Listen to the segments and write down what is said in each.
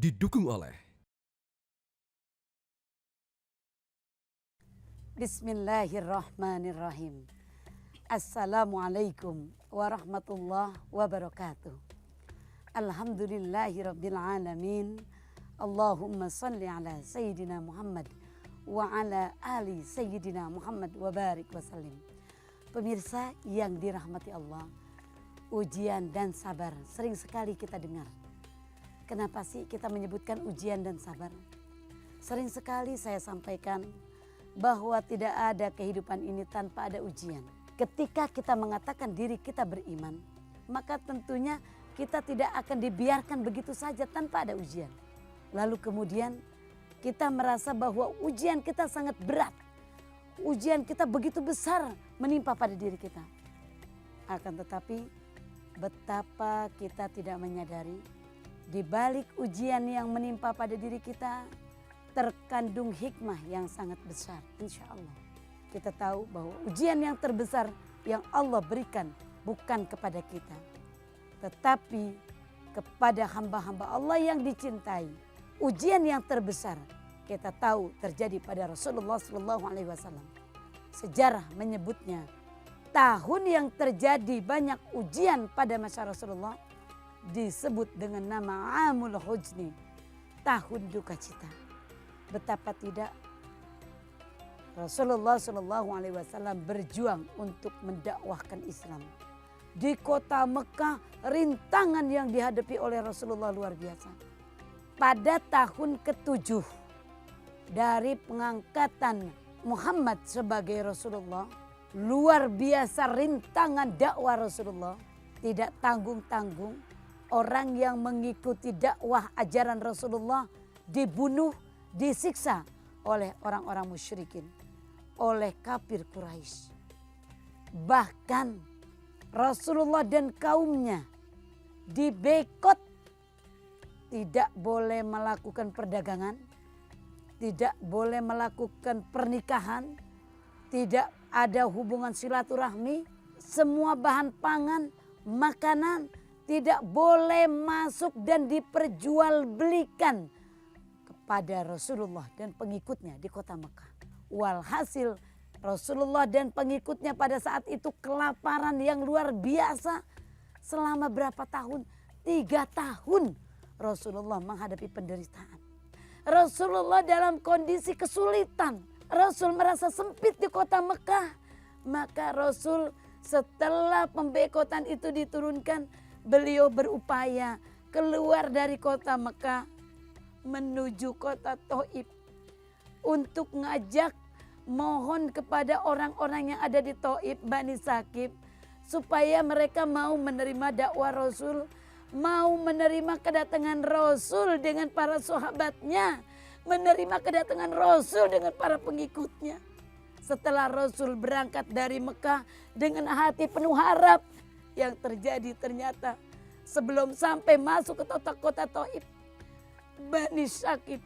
didukung oleh Bismillahirrahmanirrahim. Assalamualaikum warahmatullahi wabarakatuh. Alhamdulillahirabbil alamin. Allahumma salli ala sayyidina Muhammad wa ala ali sayyidina Muhammad wa barik wasallim. Pemirsa yang dirahmati Allah, ujian dan sabar sering sekali kita dengar. Kenapa sih kita menyebutkan ujian dan sabar? Sering sekali saya sampaikan bahwa tidak ada kehidupan ini tanpa ada ujian. Ketika kita mengatakan diri kita beriman, maka tentunya kita tidak akan dibiarkan begitu saja tanpa ada ujian. Lalu kemudian kita merasa bahwa ujian kita sangat berat. Ujian kita begitu besar menimpa pada diri kita. Akan tetapi betapa kita tidak menyadari di balik ujian yang menimpa pada diri kita terkandung hikmah yang sangat besar, insya Allah. Kita tahu bahwa ujian yang terbesar yang Allah berikan bukan kepada kita, tetapi kepada hamba-hamba Allah yang dicintai. Ujian yang terbesar kita tahu terjadi pada Rasulullah SAW. Sejarah menyebutnya tahun yang terjadi banyak ujian pada masa Rasulullah disebut dengan nama Amul Huzni, tahun duka cita. Betapa tidak Rasulullah SAW berjuang untuk mendakwahkan Islam. Di kota Mekah rintangan yang dihadapi oleh Rasulullah luar biasa. Pada tahun ke-7 dari pengangkatan Muhammad sebagai Rasulullah, luar biasa rintangan dakwah Rasulullah. Tidak tanggung-tanggung, orang yang mengikuti dakwah ajaran Rasulullah dibunuh, disiksa oleh orang-orang musyrikin, oleh kafir Quraisy. Bahkan Rasulullah dan kaumnya dibekot, tidak boleh melakukan perdagangan, tidak boleh melakukan pernikahan, tidak ada hubungan silaturahmi, semua bahan pangan, makanan tidak boleh masuk dan diperjualbelikan kepada Rasulullah dan pengikutnya di kota Mekah. Walhasil Rasulullah dan pengikutnya pada saat itu kelaparan yang luar biasa. Selama berapa tahun? 3 tahun Rasulullah menghadapi penderitaan. Rasulullah dalam kondisi kesulitan. Rasul merasa sempit di kota Mekah. Maka Rasul setelah pembekotan itu diturunkan, beliau berupaya keluar dari kota Mekah menuju kota Thaif untuk ngajak mohon kepada orang-orang yang ada di Thaif, Bani Sakif, supaya mereka mau menerima dakwah Rasul, mau menerima kedatangan Rasul dengan para sahabatnya, menerima kedatangan Rasul dengan para pengikutnya. Setelah Rasul berangkat dari Mekah dengan hati penuh harap, yang terjadi ternyata sebelum sampai masuk ke kota Thaif, Bani Sakif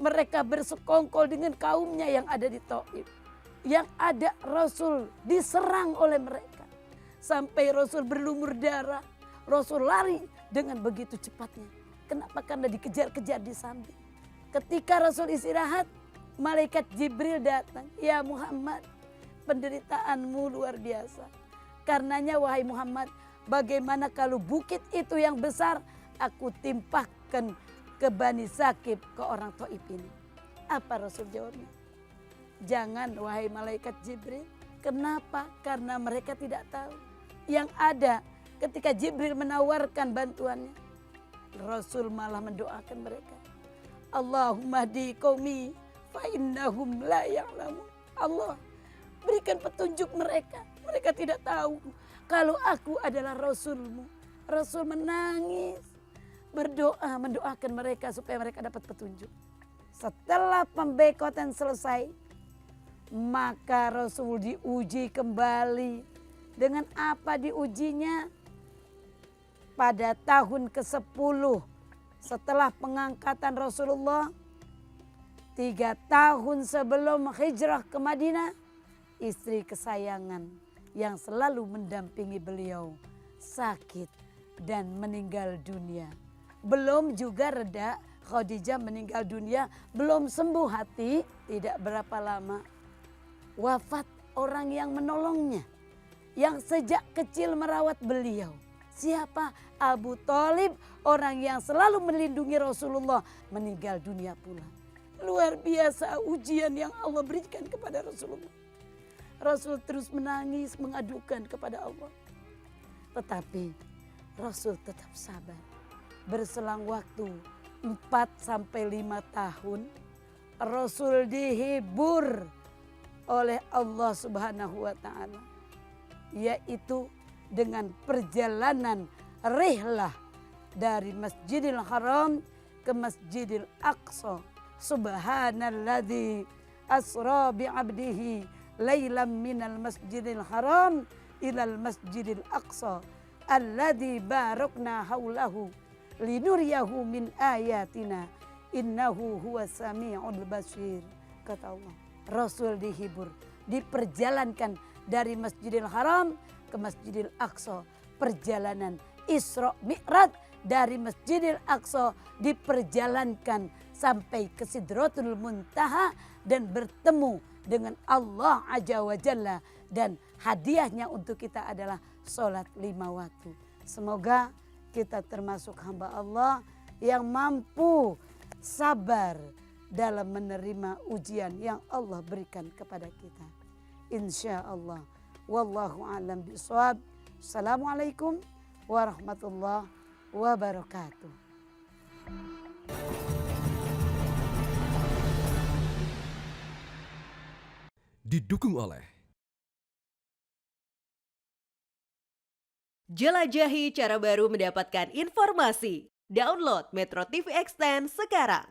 mereka bersekongkol dengan kaumnya yang ada di Thaif. Yang ada Rasul diserang oleh mereka. Sampai Rasul berlumur darah. Rasul lari dengan begitu cepatnya. Kenapa? Karena dikejar-kejar di samping. Ketika Rasul istirahat, malaikat Jibril datang. Ya Muhammad, penderitaanmu luar biasa. Karenanya wahai Muhammad, bagaimana kalau bukit itu yang besar aku timpahkan ke Bani Sakif, ke orang Thaif ini. Apa Rasul jawabnya? Jangan wahai malaikat Jibril. Kenapa? Karena mereka tidak tahu. Yang ada ketika Jibril menawarkan bantuannya, Rasul malah mendoakan mereka. Allahumma hdi qaumi fa innahum la ya'lamun. Allah, berikan petunjuk mereka. Mereka tidak tahu kalau aku adalah Rasulmu. Rasul menangis, berdoa, mendoakan mereka supaya mereka dapat petunjuk. Setelah pembekotan selesai, maka Rasul diuji kembali. Dengan apa diujinya? Pada tahun ke-10 setelah pengangkatan Rasulullah, 3 tahun sebelum hijrah ke Madinah, istri kesayangan yang selalu mendampingi beliau sakit dan meninggal dunia. Belum juga reda Khadijah meninggal dunia, belum sembuh hati, tidak berapa lama wafat orang yang menolongnya, yang sejak kecil merawat beliau. Siapa? Abu Thalib, orang yang selalu melindungi Rasulullah, meninggal dunia pula. Luar biasa ujian yang Allah berikan kepada Rasulullah. Rasul terus menangis, mengadukan kepada Allah. Tetapi Rasul tetap sabar. Berselang waktu 4-5 tahun, Rasul dihibur oleh Allah Subhanahu wa taala, yaitu dengan perjalanan rihlah dari Masjidil Haram ke Masjidil Aqsa. Subhanalladzi asra bi'abdihi lailam minal Masjidil Haram ilal Masjidil Aqsa alladzi barakna haulahu linuriyahu min ayatina innahu huwas samiul basir. Kata Allah, Rasul dihibur, diperjalankan dari Masjidil Haram ke Masjidil Aqsa. Perjalanan Isra Mi'raj dari Masjidil Aqsa diperjalankan sampai ke Sidratul Muntaha dan bertemu dengan Allah Azza wa Jalla, dan hadiahnya untuk kita adalah sholat 5 waktu. Semoga kita termasuk hamba Allah yang mampu sabar dalam menerima ujian yang Allah berikan kepada kita. Insya Allah. Wallahu a'lam bishawab. Assalamualaikum warahmatullahi wabarakatuh. Didukung oleh jelajahi cara baru mendapatkan informasi. Download Metro TV Extend sekarang.